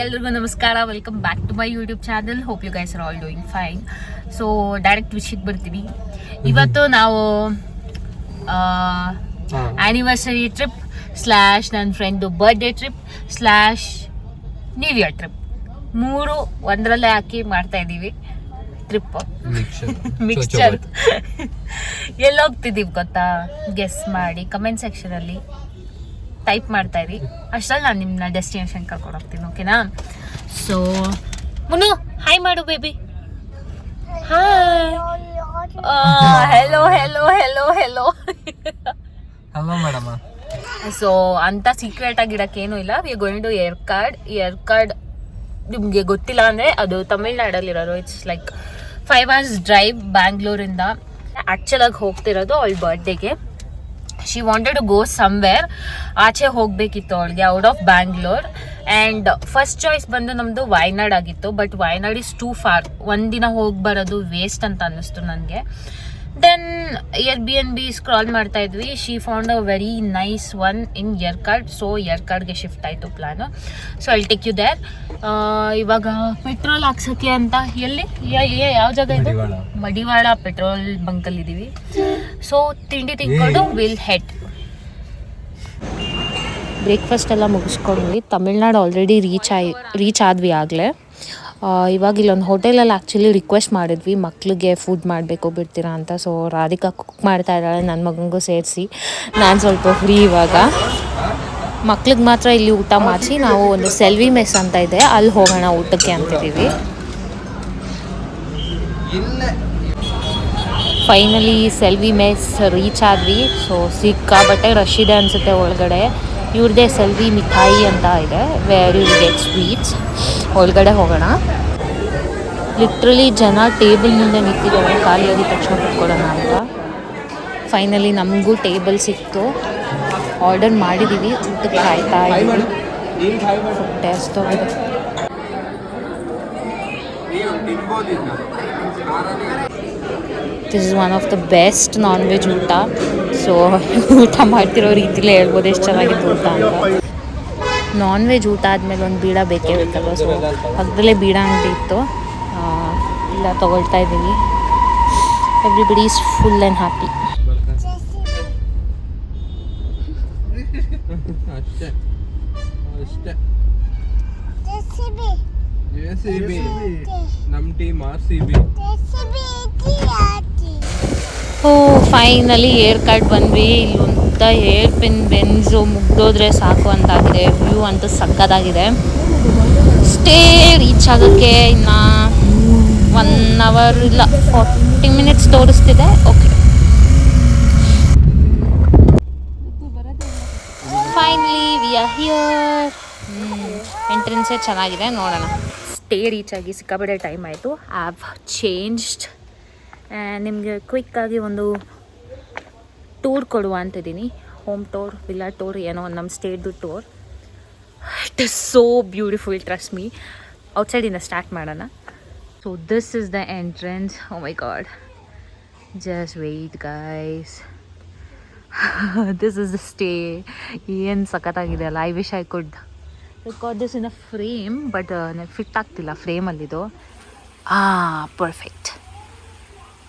ಎಲ್ರಿಗೂ ನಮಸ್ಕಾರ. Welcome back to my YouTube channel. Hope you guys are all doing fine. So direct ವಿಷಯಕ್ಕೆ ಬರ್ತೀವಿ. ಇವತ್ತು ನಾವು ಆ್ಯನಿವರ್ಸರಿ ಟ್ರಿಪ್ ಸ್ಲ್ಯಾಶ್ ನನ್ನ friend birthday trip slash new year trip ಮೂರು ಒಂದರಲ್ಲೇ ಹಾಕಿ ಮಾಡ್ತಾ ಇದ್ದೀವಿ ಟ್ರಿಪ್. ಮಿಕ್ಸ್ಚರ್ ಎಲ್ಲಿ ಹೋಗ್ತಿದ್ದೀವಿ ಗೊತ್ತಾ? ಗೆಸ್ ಮಾಡಿ ಕಮೆಂಟ್ ಸೆಕ್ಷನಲ್ಲಿ ಟೈಪ್ ಮಾಡ್ತಾ ಇರಿ. ಅಷ್ಟರಲ್ಲಿ ನಾನು ನಿಮ್ಮನ್ನ ಡೆಸ್ಟಿನೇಷನ್ ಕರ್ಕೊಂಡು ಹೋಗ್ತೀನಿ, ಓಕೆನಾ? ಸೊ ಮುನು ಹಾಯ್ ಮಾಡು baby. Hi, hello hello hello hello hello madam. So ಅಂತ ಸೀಕ್ರೆಟ್ ಆಗಿಡಕ್ಕೆ ಏನೂ ಇಲ್ಲ. We are going to Yercaud. ನಿಮಗೆ ಗೊತ್ತಿಲ್ಲ ಅಂದರೆ ಅದು ತಮಿಳ್ನಾಡಲ್ಲಿರೋದು. ಇಟ್ಸ್ ಲೈಕ್ 5 hours ಡ್ರೈವ್ ಬ್ಯಾಂಗ್ಳೂರಿಂದ. ಆ್ಯಕ್ಚುಲಾಗಿ ಹೋಗ್ತಿರೋದು ಅವಳ ಬರ್ಡೇಗೆ. She wanted to go somewhere, ಆಚೆ ಹೋಗಬೇಕಿತ್ತು ಅವಳಿಗೆ, out of Bangalore. And first choice ಬಂದು ನಮ್ಮದು ವಯನಾಡ್ ಆಗಿತ್ತು. But Wayanad is too far. ಒಂದಿನ ಹೋಗಿ ಬರೋದು ವೇಸ್ಟ್ ಅಂತ ಅನ್ನಿಸ್ತು ನನಗೆ. ದೆನ್ Airbnb ಸ್ಕ್ರಾಲ್ ಮಾಡ್ತಾ ಇದ್ವಿ. She found a very nice one in Yercaud. So ಏರ್ಕಾಡ್ಗೆ ಶಿಫ್ಟ್ ಆಯಿತು plan. So I'll take you there. ಇವಾಗ ಪೆಟ್ರೋಲ್ ಹಾಕ್ಸೋಕ್ಕೆ ಅಂತ ಎಲ್ಲಿ ಯಾವ ಜಾಗ ಇದು? ಮಡಿವಾಳ ಪೆಟ್ರೋಲ್ ಬಂಕಲ್ಲಿದ್ದೀವಿ. ಸೊ ತಿಂಡಿ ತಿನ್ಕೊಂಡು ವಿಲ್ ಹೆಡ್. ಬ್ರೇಕ್ಫಾಸ್ಟ್ ಎಲ್ಲ ಮುಗಿಸ್ಕೊಂಡ್ವಿ. ತಮಿಳ್ನಾಡು ಆಲ್ರೆಡಿ ರೀಚ್ ಆದ್ವಿ ಆಗಲೇ. ಇವಾಗ ಇಲ್ಲೊಂದು ಹೋಟೆಲಲ್ಲಿ ಆ್ಯಕ್ಚುಲಿ ರಿಕ್ವೆಸ್ಟ್ ಮಾಡಿದ್ವಿ, ಮಕ್ಳಿಗೆ ಫುಡ್ ಮಾಡಬೇಕು ಬಿಡ್ತೀರಾ ಅಂತ. ಸೊ ರಾಧಿಕಾ ಕುಕ್ ಮಾಡ್ತಾ ಇದ್ದಾಳೆ, ನನ್ನ ಮಗನಿಗೂ ಸೇರಿಸಿ. ನಾನು ಸ್ವಲ್ಪ ಫ್ರೀ ಇವಾಗ. ಮಕ್ಳಿಗೆ ಮಾತ್ರ ಇಲ್ಲಿ ಊಟ ಮಾಡಿಸಿ ನಾವು ಒಂದು ಸೆಲ್ವಿ ಮೆಸ್ ಅಂತ ಇದೆ, ಅಲ್ಲಿ ಹೋಗೋಣ ಊಟಕ್ಕೆ ಅಂತಿದ್ದೀವಿ. ಫೈನಲಿ ಸೆಲ್ವಿ ಮೆಸ್ ರೀಚ್ ಆದ್ವಿ. ಸೊ ಸಿಕ್ಕಾಬಟ್ಟೆ ರಶ್ ಇದೆ ಅನಿಸುತ್ತೆ ಒಳಗಡೆ. ಇವ್ರದ್ದೇ ಸೆಲ್ವಿ ಮಿಠಾಯಿ ಅಂತ ಇದೆ, ವೇರ್ ಯು ಗೆಟ್ ಸ್ವೀಟ್ಸ್. ಒಳಗಡೆ ಹೋಗೋಣ. ಲಿಟ್ರಲಿ ಜನ ಟೇಬಲ್ ಮುಂದೆ ನಿಂತಿದ್ದಾರೆ, ಖಾಲಿಯಾಗಿ ತಕ್ಷಣ ಕುತ್ಕೊಳ್ಳೋಣ ಅಂತ. ಫೈನಲಿ ನಮಗೂ ಟೇಬಲ್ ಸಿಕ್ತು. ಆರ್ಡರ್ ಮಾಡಿದ್ದೀವಿ, ಊಟಕ್ಕೆ ಕಾಯ್ತಾ ಇದ್ದೀವಿ. ಹೊಟ್ಟೆ ಹಸ್ದೋಗಿದೆ. This is one of the best non veg ಊಟ. ಸೊ ಊಟ ಮಾಡ್ತಿರೋ ರೀತಿಲೇ ಹೇಳ್ಬೋದು ಎಷ್ಟು ಚೆನ್ನಾಗಿತ್ತು ಊಟ ಅಂತ. ನಾನ್ ವೆಜ್ ಊಟ ಆದಮೇಲೆ ಒಂದು ಬೀಡ ಬೇಕೇ ಬೇಕಲ್ವ. ಸೊ ಪಕ್ಕದಲ್ಲೇ ಬೀಡ ಅಂಗಡಿ ಇತ್ತು, ಇಲ್ಲ ತೊಗೊಳ್ತಾ ಇದ್ದೀವಿ. Everybody is full and happy. Oh finally Yercaud ಬಂದ್ವಿ. ಇಲ್ಲೊಂದ ಏರ್ ಪಿನ್ ಬೆನ್ಸು ಮುಗ್ದೋದ್ರೆ ಸಾಕು ಅಂತಾಗಿದೆ. ವ್ಯೂ ಅಂತೂ ಸಕ್ಕತ್ತಾಗಿದೆ. ಸ್ಟೇ ರೀಚ್ ಆಗೋಕ್ಕೆ ಇನ್ನು 1 hour ಇಲ್ಲ 40 minutes ತೋರಿಸ್ತಿದೆ. Okay, finally we are here. ಎಂಟ್ರೆನ್ಸೇ ಚೆನ್ನಾಗಿದೆ, ನೋಡೋಣ. ಸ್ಟೇ ರೀಚ್ ಆಗಿ ಸಿಕ್ಕಾಪಟ್ಟೆ ಟೈಮ್ ಆಯಿತು. I have changed. ನಿಮಗೆ ಕ್ವಿಕ್ಕಾಗಿ ಒಂದು ಟೂರ್ ಕೊಡುವ ಅಂತಿದ್ದೀನಿ. ಹೋಮ್ ಟೂರ್, ವಿಲ್ಲಾ ಟೂರ್, ಏನೋ ನಮ್ಮ ಸ್ಟೇಟ್ದು tour. It is so beautiful, trust me. ಔಟ್ಸೈಡಿಂದ ಸ್ಟಾರ್ಟ್ ಮಾಡೋಣ. So this is the entrance. Oh my god, just wait guys. This is the stay. ಏನು ಸಖತ್ತಾಗಿದೆ ಅಲ್ಲ. I wish I could record this in a frame, but fit ಆಗ್ತಿಲ್ಲ ಫ್ರೇಮಲ್ಲಿದು. Perfect.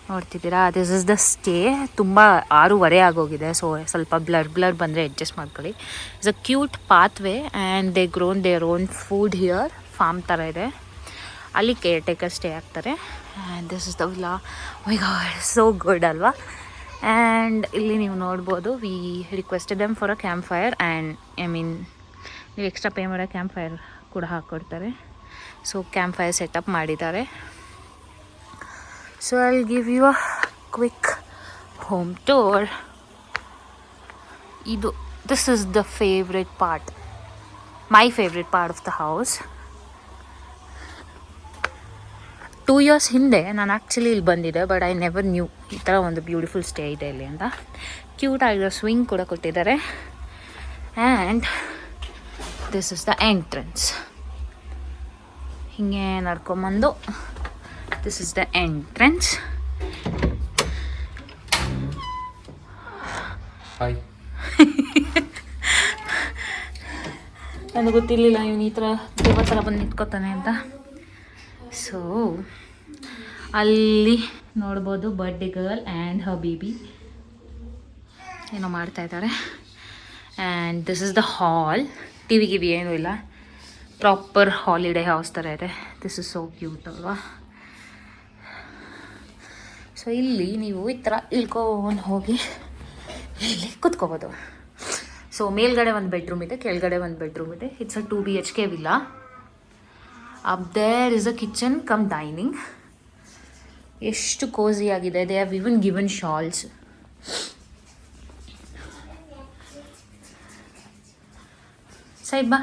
ನೋಡ್ತಿದ್ದೀರಾ, this is the stay. ತುಂಬ 6:30 ಆಗೋಗಿದೆ. So ಸ್ವಲ್ಪ blur ಬಂದರೆ ಅಡ್ಜಸ್ಟ್ ಮಾಡ್ಕೊಳ್ಳಿ. It's a cute pathway and they grown their own food here. Farm ಥರ ಇದೆ, ಅಲ್ಲಿ ಕೇರ್ ಟೇಕರ್ ಸ್ಟೇ ಆಗ್ತಾರೆ. And this is the villa. My god, so good ಅಲ್ವಾ? ಆ್ಯಂಡ್ ಇಲ್ಲಿ ನೀವು ನೋಡ್ಬೋದು, we requested them for a campfire. And ನೀವು extra pay ಮಾಡೋ ಕ್ಯಾಂಪ್ ಫೈರ್ ಕೂಡ ಹಾಕ್ಕೊಡ್ತಾರೆ. ಸೊ ಕ್ಯಾಂಪ್ ಫೈರ್ ಸೆಟಪ್ ಮಾಡಿದ್ದಾರೆ. So I'll give you a quick home tour. This is the favorite part, my favorite part of the house. 2 years ಹಿಂದೆ ನಾನು actually ಇಲ್ಲಿ ಬಂದಿದ್ದೆ, but I never knew ಈ ಥರ ಒಂದು beautiful stay ಇದೆ ಇಲ್ಲಿ ಅಂತ. ಕ್ಯೂಟ್ ಆಗಿರೋ ಸ್ವಿಂಗ್ ಕೂಡ ಕೊಟ್ಟಿದ್ದಾರೆ. And this is the entrance. ಹೀಗೆ ನಡ್ಕೊಂಬಂದು this is the entrance. Hi. ನನಗೆ ಗೊತ್ತಿರಲಿಲ್ಲ ಇವನು ಈ ಥರ ದೇವ ಥರ ಬಂದು ನಿಂತ್ಕೋತಾನೆ ಅಂತ. ಸೊ ಅಲ್ಲಿ ನೋಡ್ಬೋದು birthday girl and her baby ಏನೋ ಮಾಡ್ತಾಯಿದ್ದಾರೆ. And this is the hall. T V ಗಿವಿ ಏನೂ ಇಲ್ಲ, ಪ್ರಾಪರ್ ಹಾಲಿಡೇ ಹೌಸ್ ಥರ ಇದೆ. ದಿಸ್ ಇಸ್ ಸೋ ಕ್ಯೂಟ್ ಅಲ್ವಾ. ಸೊ ಇಲ್ಲಿ ನೀವು ಈ ಥರ ಇಳ್ಕೊಂಡು ಹೋಗಿ ಇಲ್ಲಿ ಕೂತ್ಕೋಬೋದು. ಸೊ ಮೇಲ್ಗಡೆ ಒಂದು ಬೆಡ್ರೂಮ್ ಇದೆ, ಕೆಳಗಡೆ ಒಂದು ಬೆಡ್ರೂಮ್ ಇದೆ. It's a 2 BHK villa. Up there is a kitchen cum dining. ಎಷ್ಟು ಕೋಸಿ ಆಗಿದೆ. They have even given shawls. Side ಬಾ,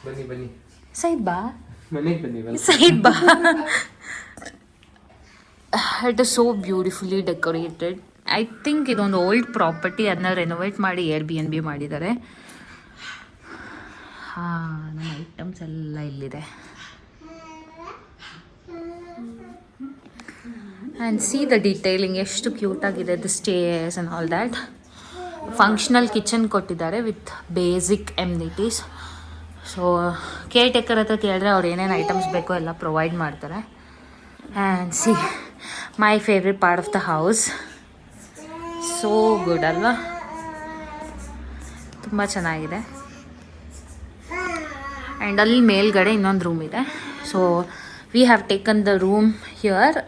ಬನ್ನಿ ಬನ್ನಿ, ಸೈಡ್ ಬಾ, ಮನೆಗೆ ಬನ್ನಿ. ಸೈಡ್ ಬಾ. It is so beautifully decorated. I think ಇದೊಂದು ಓಲ್ಡ್ ಪ್ರಾಪರ್ಟಿ, ಅದನ್ನ ರೆನೋವೇಟ್ ಮಾಡಿ Airbnb ಮಾಡಿದ್ದಾರೆ. ಹಾಂ, ನಮ್ಮ ಐಟಮ್ಸ್ ಎಲ್ಲ ಇಲ್ಲಿದೆ. ಆ್ಯಂಡ್ ಸಿ ದ ಡೀಟೇಲಿಂಗ್ ಎಷ್ಟು ಕ್ಯೂಟಾಗಿದೆ. The stairs and all that. Functional kitchen ಕೊಟ್ಟಿದ್ದಾರೆ ವಿತ್ ಬೇಸಿಕ್ ಎಮ್ನಿಟೀಸ್. ಸೊ ಕೇರ್ ಟೇಕರ್ ಹತ್ರ ಕೇಳಿದ್ರೆ ಅವ್ರು ಏನೇನು ಐಟಮ್ಸ್ ಬೇಕೋ ಎಲ್ಲ ಪ್ರೊವೈಡ್ ಮಾಡ್ತಾರೆ. And see my favourite part of the house. So good ಅಲ್ವಾ, ತುಂಬ ಚೆನ್ನಾಗಿದೆ. ಆ್ಯಂಡ್ ಅಲ್ಲಿ ಮೇಲ್ಗಡೆ ಇನ್ನೊಂದು ರೂಮ್ ಇದೆ. So we have taken the room here.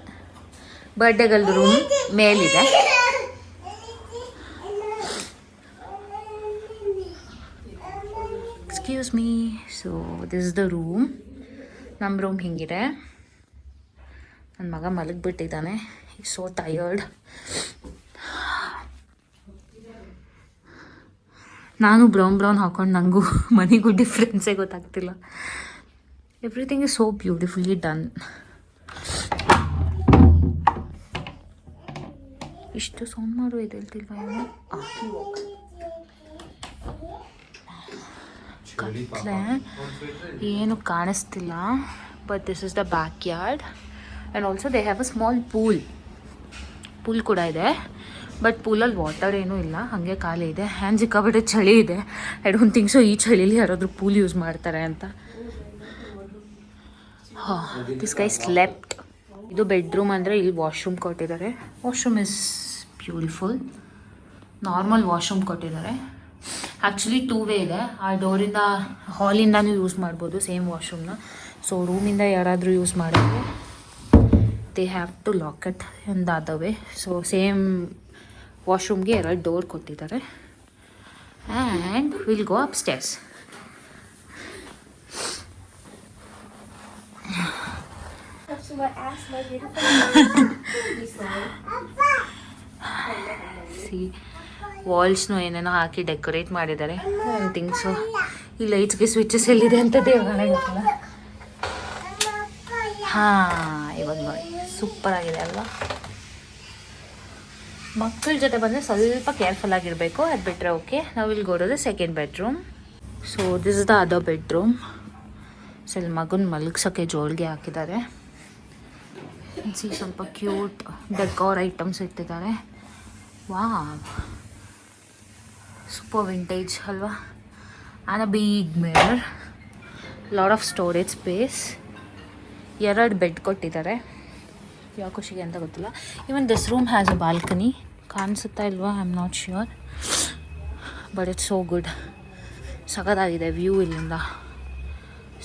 ಬರ್ಡೇಗಲ್ದು ರೂಮ್ ಮೇಲಿದೆ. Excuse me. So this is the room. ನಮ್ಮ ರೂಮ್ ಹಿಂಗಿದೆ. ನನ್ನ ಮಗ ಮಲಗಿಬಿಟ್ಟಿದ್ದಾನೆ. ಈ ಸೋ ಟಯರ್ಡ್. ನಾನು ಬ್ರೌನ್ ಹಾಕೊಂಡು ನನಗೂ ಮನೆಗೂ ಡಿಫ್ರೆನ್ಸೇ ಗೊತ್ತಾಗ್ತಿಲ್ಲ. Everything is so beautifully done. ಇಷ್ಟು ಸೌಂಡ್ ಮಾಡು ಎದ್ದೇಳ್ತಿಲ್ವಾ ಇವನು? ಕತ್ಲೆ ಏನು ಕಾಣಿಸ್ತಿಲ್ಲ. But this is the back yard. And also they have a small pool ಕೂಡ ಇದೆ. ಬಟ್ ಪೂಲಲ್ಲಿ ವಾಟರ್ ಏನೂ ಇಲ್ಲ, ಹಾಗೆ ಖಾಲಿ ಇದೆ. ಹ್ಯಾಂಡ್ ಸಿಕ್ಕಾಬಿಟ್ಟೆ ಚಳಿ ಇದೆ. ಐ ಡೋಂಟ್ ಥಿಂಕ್ ಸೊ ಈ ಚಳಿಲಿ ಯಾರಾದರೂ ಪೂಲ್ ಯೂಸ್ ಮಾಡ್ತಾರೆ ಅಂತ. ಹಾಂ, ದಿಸ್ ಗೈ ಸ್ಲೆಪ್ಟ್. ಇದು ಬೆಡ್ರೂಮ್. ಅಂದರೆ ಇಲ್ಲಿ ವಾಶ್ರೂಮ್ ಕೊಟ್ಟಿದ್ದಾರೆ. Washroom is beautiful. Normal washroom ಕೊಟ್ಟಿದ್ದಾರೆ. ಆ್ಯಕ್ಚುಲಿ 2 ವೇ ಇದೆ. ಆ ಡೋರಿಂದ ಹಾಲಿಂದನೂ ಯೂಸ್ ಮಾಡ್ಬೋದು ಸೇಮ್ ವಾಶ್ರೂಮ್ನ. ಸೊ ರೂಮಿಂದ ಯಾರಾದರೂ ಯೂಸ್ ಮಾಡಿದ್ರೆ they have to lock it in the other way. So same ವಾಶ್ರೂಮ್ಗೆ 2 door ಕೊಟ್ಟಿದ್ದಾರೆ. And will go up stairs. C ವಾಲ್ಸ್ನು ಏನೇನೋ ಹಾಕಿ ಡೆಕೋರೇಟ್ ಮಾಡಿದ್ದಾರೆ. I think so. ಈ ಲೈಟ್ಸ್ಗೆ ಸ್ವಿಚಸ್ ಎಲ್ಲಿದೆ ಅಂತ ದೇವರೇ ಗೊತ್ತಿಲ್ಲ. ಹಾಂ, ಇವಾಗ ನೋಡಿ ಸೂಪರ್ ಆಗಿದೆ ಅಲ್ವಾ. ಮಕ್ಕಳ ಜೊತೆ ಬಂದರೆ ಸ್ವಲ್ಪ ಕೇರ್ಫುಲ್ ಆಗಿರಬೇಕು. ಅದು ಬಿಟ್ಟರೆ ಓಕೆ. ನಾವು ಇಲ್ಲಿ go to the second bedroom. So this is the other bedroom. So ಇಲ್ಲಿ ಮಗನ ಮಲಗ್ಸೋಕ್ಕೆ ಜೋಳಿಗೆ ಹಾಕಿದ್ದಾರೆ. ಸಿ ಸ್ವಲ್ಪ ಕ್ಯೂಟ್ ಡೆಕೋರ್ ಐಟಮ್ಸ್ ಇಟ್ಟಿದ್ದಾರೆ. ವಾವ್, ಸೂಪರ್ ವಿಂಟೇಜ್ ಅಲ್ವಾ. And a big mirror, lot of storage space. 2 bed ಕೊಟ್ಟಿದ್ದಾರೆ. ಯಾವ ಖುಷಿಗೆ ಅಂತ ಗೊತ್ತಿಲ್ಲ. Even this room has a balcony. ಕಾಣಿಸುತ್ತಾ ಇಲ್ವಾ? I am not sure, but it's so good. ಸಖತ್ತಾಗಿದೆ ವ್ಯೂ ಇಲ್ಲಿಂದ.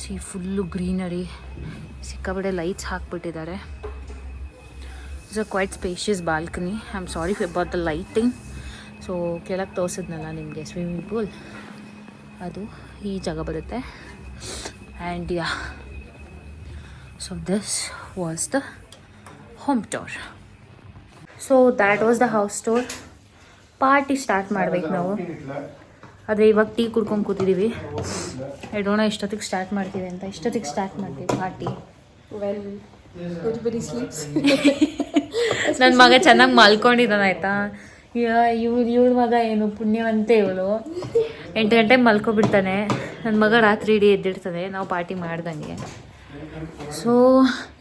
See full greenery. ಸಿಕ್ಕಾಪಟ್ಟೆ lights ಹಾಕ್ಬಿಟ್ಟಿದ್ದಾರೆ. It's a quite spacious balcony. I am sorry about the lighting. So ಕೆಳಗೆ ತೋರಿಸಿದ್ನಲ್ಲ ನಿಮಗೆ swimming pool, ಅದು ಈ ಜಾಗ ಬರುತ್ತೆ. And yeah, so this was the home tour. So that was the house tour. Party start ಮಾಡ್ಬೇಕು ನಾವು. ಆದರೆ ಇವಾಗ ಟೀ ಕುಡ್ಕೊಂಡು ಕೂತಿದ್ದೀವಿ. ಐ ಡೋಂಟ್ ನೋ ಎಷ್ಟೊತ್ತಿಗೆ ಸ್ಟಾರ್ಟ್ ಮಾಡ್ತೀವಿ ಅಂತ. ಎಷ್ಟೊತ್ತಿಗೆ ಸ್ಟಾರ್ಟ್ ಮಾಡ್ತೀವಿ ಪಾರ್ಟಿ? ನನ್ನ ಮಗ ಚೆನ್ನಾಗಿ ಮಲ್ಕೊಂಡಿದ್ದಾನೆ ಆಯಿತಾ. ಇವ್ರ ಮಗ ಏನು ಪುಣ್ಯವಂತೆ ಇವಳು. 8 ಗಂಟೆಗೆ ಮಲ್ಕೊಬಿಡ್ತಾನೆ. ನನ್ನ ಮಗ ರಾತ್ರಿ ಇಡೀ ಎದ್ದಿಡ್ತಾನೆ ನಾವು ಪಾರ್ಟಿ ಮಾಡ್ದಂಗೆ. ಸೊ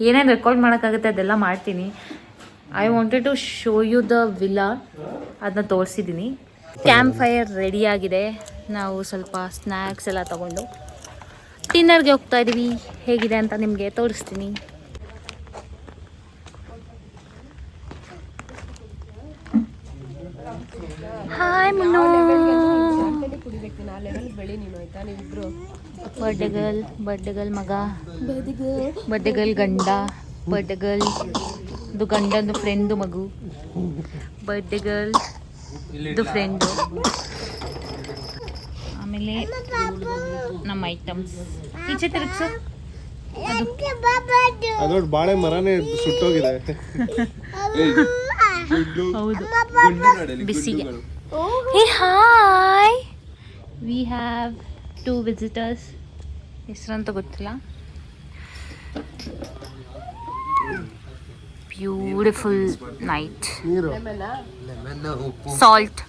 ಏನೇನು ರೆಕಾರ್ಡ್ ಮಾಡೋಕ್ಕಾಗುತ್ತೆ ಅದೆಲ್ಲ ಮಾಡ್ತೀನಿ. I wanted to show you the villa, ಅದನ್ನ ತೋರಿಸಿದ್ದೀನಿ. ಕ್ಯಾಂಪ್ ಫೈರ್ ರೆಡಿಯಾಗಿದೆ. ನಾವು ಸ್ವಲ್ಪ ಸ್ನ್ಯಾಕ್ಸ್ ಎಲ್ಲ ತೊಗೊಂಡು ಡಿನ್ನರ್ಗೆ ಹೋಗ್ತಾ ಇದೀವಿ. ಹೇಗಿದೆ ಅಂತ ನಿಮಗೆ ತೋರಿಸ್ತೀನಿ. ಹಾಯ್ ಮುನ್ನು. ಬರ್ಡೇ ಗರ್ಲ್ ಮಗ, ಬರ್ಡೇ ಗರ್ಲ್ ಗಂಡ, ಬರ್ಡೇ ಗರ್ಲ್ ಇದು ಗಂಡಂದು ಫ್ರೆಂಡು ಮಗು, ಬರ್ಡೇ ಗರ್ಲ್ ಇದು ಫ್ರೆಂಡು. ಆಮೇಲೆ ನಮ್ಮ ಐಟಮ್ಸ್ ಈಚೆ ತಿರುಗ್ಸು. ಅದು ಬಾಳೆ ಮರನೇ ಸುಟ್ಟೋಗಿದೆ. ಹೌದು, ಬಿಸಿಗೆ. Hey hi, we have 2 visitors. ಹೆಸರಂತ ಗೊತ್ತಿಲ್ಲ. Beautiful night. Salt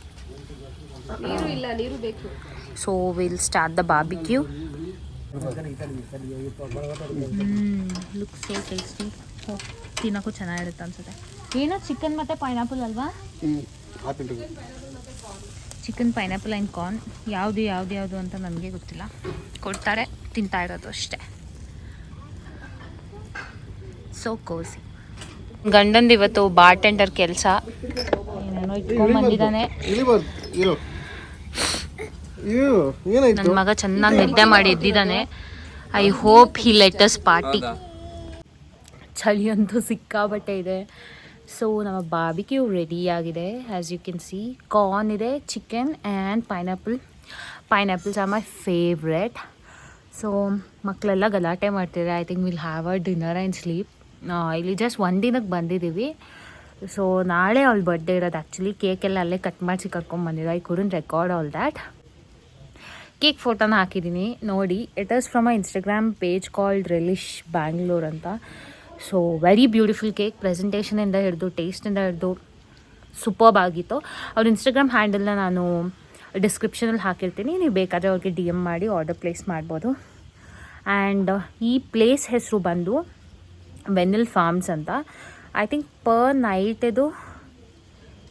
so will start the barbecue. Look so tasty. ತಿನ್ನೋಕ್ಕೂ ಚೆನ್ನಾಗಿರುತ್ತೆ ಅನ್ಸುತ್ತೆ. ಏನೋ ಚಿಕನ್ ಮತ್ತು ಪೈನಾಪಲ್ ಅಲ್ವಾ? Chicken, pineapple and corn. ಯಾವುದು ಅಂತ ನನಗೆ ಗೊತ್ತಿಲ್ಲ. ಕೊಡ್ತಾರೆ, ತಿಂತಾ ಇರೋದು ಅಷ್ಟೇ. ಸೋ ಕೋಸಿ. ಗಂಡಂದು ಇವತ್ತು ಬಾರ್ಟೆಂಡರ್ ಕೆಲಸ. ಏನೇನೋ ಇಟ್ಕೊಂಡ್ಬಂದಿದ್ದಾನೆ. ನನ್ನ ಮಗ ಚೆನ್ನಾಗಿ ನಿದ್ದೆ ಮಾಡಿ ಎದ್ದಿದ್ದಾನೆ. I hope he let us party. ಚಳಿ ಅಂತೂ ಸಿಕ್ಕಾಬಟ್ಟೆ ಇದೆ. ಸೊ ನಮ್ಮ ಬಾರ್ಬಿಕ್ಯೂ ರೆಡಿ ಆಗಿದೆ. As you can see, corn ಇದೆ, chicken and pineapples are my favourite. So ಮಕ್ಕಳೆಲ್ಲ ಗಲಾಟೆ ಮಾಡ್ತಿದ್ದಾರೆ. I think will have a dinner and sleep. ಇಲ್ಲಿ ಜಸ್ಟ್ 1 ದಿನಕ್ಕೆ ಬಂದಿದ್ದೀವಿ. ಸೊ ನಾಳೆ ಅವಳ ಬರ್ಡೇ ಇರೋದು. ಆ್ಯಕ್ಚುಲಿ ಕೇಕೆಲ್ಲ ಅಲ್ಲೇ ಕಟ್ ಮಾಡಿಸಿ ಕರ್ಕೊಂಡ್ಬಂದಿದ್ದು. I couldn't record all that. Cake ಫೋಟೋನ ಹಾಕಿದ್ದೀನಿ ನೋಡಿ. It is from a Instagram page called Relish Bangalore ಅಂತ. So very beautiful cake. ಪ್ರೆಸೆಂಟೇಷನಿಂದ ಹಿಡಿದು ಟೇಸ್ಟಿಂದ ಹಿಡಿದು ಸೂಪರ್ಬ್ ಆಗಿತ್ತು. ಅವ್ರ ಇನ್ಸ್ಟಾಗ್ರಾಮ್ ಹ್ಯಾಂಡಲ್ನ ನಾನು ಡಿಸ್ಕ್ರಿಪ್ಷನಲ್ಲಿ ಹಾಕಿರ್ತೀನಿ. ನೀವು ಬೇಕಾದರೆ ಅವ್ರಿಗೆ DM ಮಾಡಿ ಆರ್ಡರ್ ಪ್ಲೇಸ್ ಮಾಡ್ಬೋದು. ಆ್ಯಂಡ್ ಈ ಪ್ಲೇಸ್ ಹೆಸರು ಬಂದು ವೆನಿಲ್ ಫಾರ್ಮ್ಸ್ ಅಂತ. ಐ ಥಿಂಕ್ ಪರ್ ನೈಟ್ ಇದು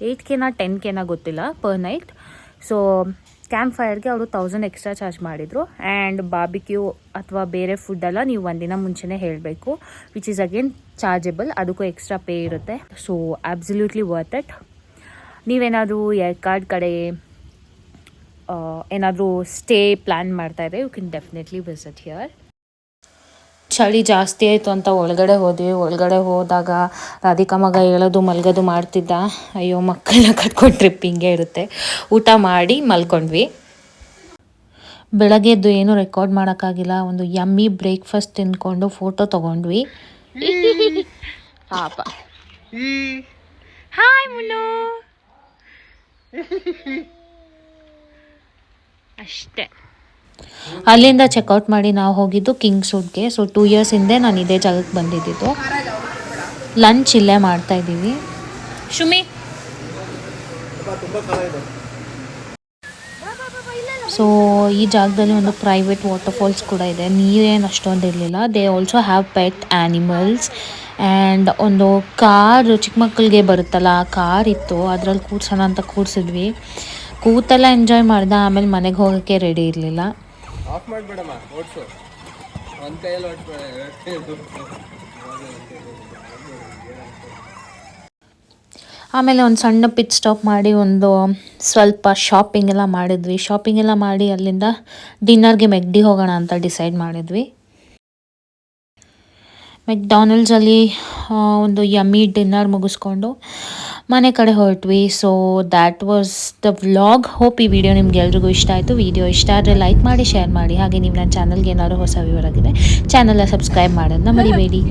8K 10K ಗೊತ್ತಿಲ್ಲ, ಪರ್ ನೈಟ್. ಸೊ ಕ್ಯಾಂಪ್ ಫೈರ್ಗೆ ಅವರು 1000 ಎಕ್ಸ್ಟ್ರಾ ಚಾರ್ಜ್ ಮಾಡಿದರು. ಆ್ಯಂಡ್ ಬಾರ್ಬಿಕ್ಯೂ ಅಥವಾ ಬೇರೆ ಫುಡ್ಡೆಲ್ಲ ನೀವು 1 ದಿನ ಮುಂಚೆನೇ ಹೇಳಬೇಕು, ವಿಚ್ ಈಸ್ ಅಗೇನ್ ಚಾರ್ಜೆಬಲ್. ಅದಕ್ಕೂ ಎಕ್ಸ್ಟ್ರಾ ಪೇ ಇರುತ್ತೆ. So absolutely worth it. ನೀವೇನಾದರೂ ಯರ್ಕಾಡ್ ಕಡೆ ಏನಾದರೂ ಸ್ಟೇ ಪ್ಲ್ಯಾನ್ ಮಾಡ್ತಾಯಿದ್ರೆ you can definitely visit here. ಚಳಿ ಜಾಸ್ತಿ ಆಯಿತು ಅಂತ ಒಳಗಡೆ ಹೋದ್ವಿ. ಒಳಗಡೆ ಹೋದಾಗ ರಾಧಿಕಾ ಮಗ ಹೇಳೋದು ಮಲ್ಗೋದು ಮಾಡ್ತಿದ್ದ. ಅಯ್ಯೋ, ಮಕ್ಕಳನ್ನ ಕಟ್ಕೊಂಡು ಟ್ರಿಪ್ ಹಿಂಗೆ ಇರುತ್ತೆ. ಊಟ ಮಾಡಿ ಮಲ್ಕೊಂಡ್ವಿ. ಬೆಳಗ್ಗೆದ್ದು ಏನೂ ರೆಕಾರ್ಡ್ ಮಾಡೋಕ್ಕಾಗಿಲ್ಲ. ಒಂದು ಯಮ್ಮಿ ಬ್ರೇಕ್ಫಾಸ್ಟ್ ತಿಂದ್ಕೊಂಡು ಫೋಟೋ ತೊಗೊಂಡ್ವಿ. ಪಾಪ. ಹಾಯ್ ಮುನ್ನು. ಅಷ್ಟೇ. ಅಲ್ಲಿಂದ ಚೆಕ್ಔಟ್ ಮಾಡಿ ನಾವು ಹೋಗಿದ್ದು ಕಿಂಗ್ಸ್ ವುಡ್ಗೆ. ಸೊ 2 ಇಯರ್ಸ್ ಹಿಂದೆ ನಾನು ಇದೇ ಜಾಗಕ್ಕೆ ಬಂದಿದ್ದು. ಲಂಚ್ ಇಲ್ಲೇ ಮಾಡ್ತಾಯಿದ್ದೀವಿ. ಶುಮಿ. ಸೊ ಈ ಜಾಗದಲ್ಲಿ ಒಂದು ಪ್ರೈವೇಟ್ ವಾಟರ್ಫಾಲ್ಸ್ ಕೂಡ ಇದೆ. ನೀರೇನು ಅಷ್ಟೊಂದು ಇರಲಿಲ್ಲ. They also have pet animals. And ಒಂದು ಕಾರ್ ಚಿಕ್ಕ ಮಕ್ಕಳಿಗೆ ಬರುತ್ತಲ್ಲ, ಆ ಕಾರ್ ಇತ್ತು. ಅದರಲ್ಲಿ ಕೂರ್ಸೋಣ ಅಂತ ಕೂರಿಸಿದ್ವಿ. ಕೂತೆಲ್ಲ ಎಂಜಾಯ್ ಮಾಡ್ದೆ. ಆಮೇಲೆ ಮನೆಗೆ ಹೋಗೋಕ್ಕೆ ರೆಡಿ ಇರಲಿಲ್ಲ. ಆಫ್ ಮಾಡ್ಬೇಡಮ್ಮ, ಓಡಿಸು. ಒಂದು ಕೈಯಲ್ಲಿ ಓಡಿಸ್ಬೇಡ. ಆಮೇಲೆ ಒಂದು ಸಣ್ಣ ಪಿಟ್ ಸ್ಟಾಪ್ ಮಾಡಿ ಒಂದು ಸ್ವಲ್ಪ ಶಾಪಿಂಗ್ ಎಲ್ಲ ಮಾಡಿದ್ವಿ. ಶಾಪಿಂಗ್ ಎಲ್ಲ ಮಾಡಿ ಅಲ್ಲಿಂದ ಡಿನ್ನರ್ಗೆ ಮೆಕ್ಡಿ ಹೋಗೋಣ ಅಂತ ಡಿಸೈಡ್ ಮಾಡಿದ್ವಿ. ಮೆಕ್ಡಾನಲ್ಡ್ಸಲ್ಲಿ ಒಂದು ಯಮ್ಮಿ ಡಿನ್ನರ್ ಮುಗಿಸ್ಕೊಂಡು ಮನೆ ಕಡೆ ಹೊರಟ್ವಿ. So that was the vlog. Hope ಈ ವಿಡಿಯೋ ನಿಮ್ಗೆ ಎಲ್ರಿಗೂ ಇಷ್ಟ ಆಯಿತು. ವಿಡಿಯೋ ಇಷ್ಟ ಆದರೆ ಲೈಕ್ ಮಾಡಿ, ಶೇರ್ ಮಾಡಿ. ಹಾಗೆ ನೀವು ನನ್ನ ಚಾನಲ್ಗೆ ಏನಾದರೂ ಹೊಸ ವ್ಯೂವರ್ ಆಗಿದ್ರೆ ಚಾನಲ್ನ ಸಬ್ಸ್ಕ್ರೈಬ್ ಮಾಡೋದನ್ನ ಮರಿಬೇಡಿ.